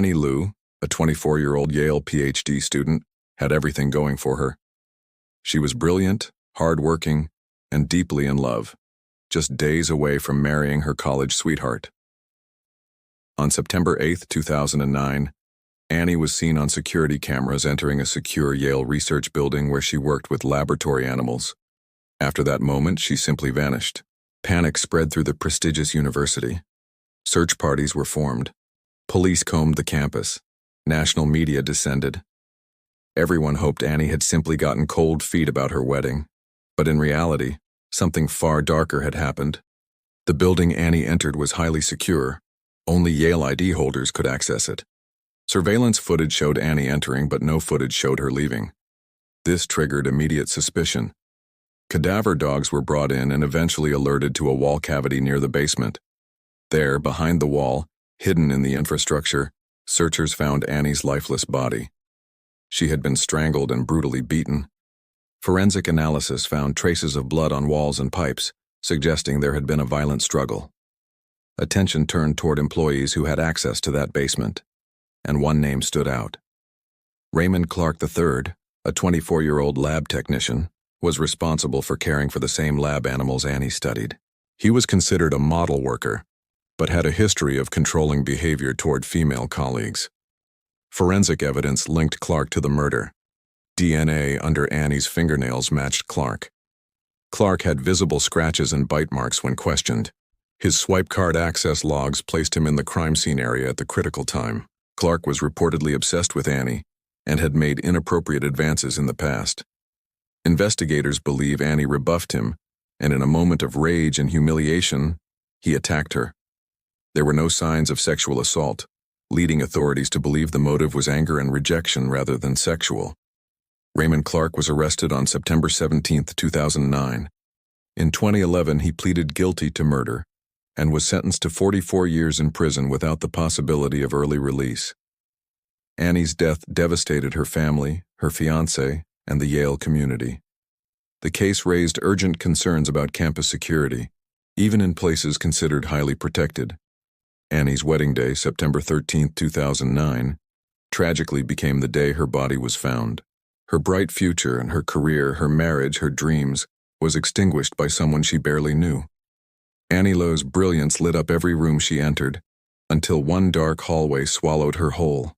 Annie Liu, a 24-year-old Yale PhD student, had everything going for her. She was brilliant, hard-working, and deeply in love, just days away from marrying her college sweetheart. On September 8, 2009, Annie was seen on security cameras entering a secure Yale research building where she worked with laboratory animals. After that moment, she simply vanished. Panic spread through the prestigious university. Search parties were formed. Police combed the campus. National media descended. Everyone hoped Annie had simply gotten cold feet about her wedding. But in reality, something far darker had happened. The building Annie entered was highly secure. Only Yale ID holders could access it. Surveillance footage showed Annie entering, but no footage showed her leaving. This triggered immediate suspicion. Cadaver dogs were brought in and eventually alerted to a wall cavity near the basement. There, behind the wall, hidden in the infrastructure, searchers found Annie's lifeless body. She had been strangled and brutally beaten. Forensic analysis found traces of blood on walls and pipes, suggesting there had been a violent struggle. Attention turned toward employees who had access to that basement, and one name stood out. Raymond Clark III, a 24-year-old lab technician, was responsible for caring for the same lab animals Annie studied. He was considered a model worker, but had a history of controlling behavior toward female colleagues. Forensic evidence linked Clark to the murder. DNA under Annie's fingernails matched Clark. Clark had visible scratches and bite marks when questioned. His swipe card access logs placed him in the crime scene area at the critical time. Clark was reportedly obsessed with Annie and had made inappropriate advances in the past. Investigators believe Annie rebuffed him, and in a moment of rage and humiliation, he attacked her. There were no signs of sexual assault, leading authorities to believe the motive was anger and rejection rather than sexual. Raymond Clark was arrested on September 17, 2009. In 2011, he pleaded guilty to murder and was sentenced to 44 years in prison without the possibility of early release. Annie's death devastated her family, her fiancé, and the Yale community. The case raised urgent concerns about campus security, even in places considered highly protected. Annie's wedding day, September 13, 2009, tragically became the day her body was found. Her bright future and her career, her marriage, her dreams, was extinguished by someone she barely knew. Annie Liu's brilliance lit up every room she entered, until one dark hallway swallowed her whole.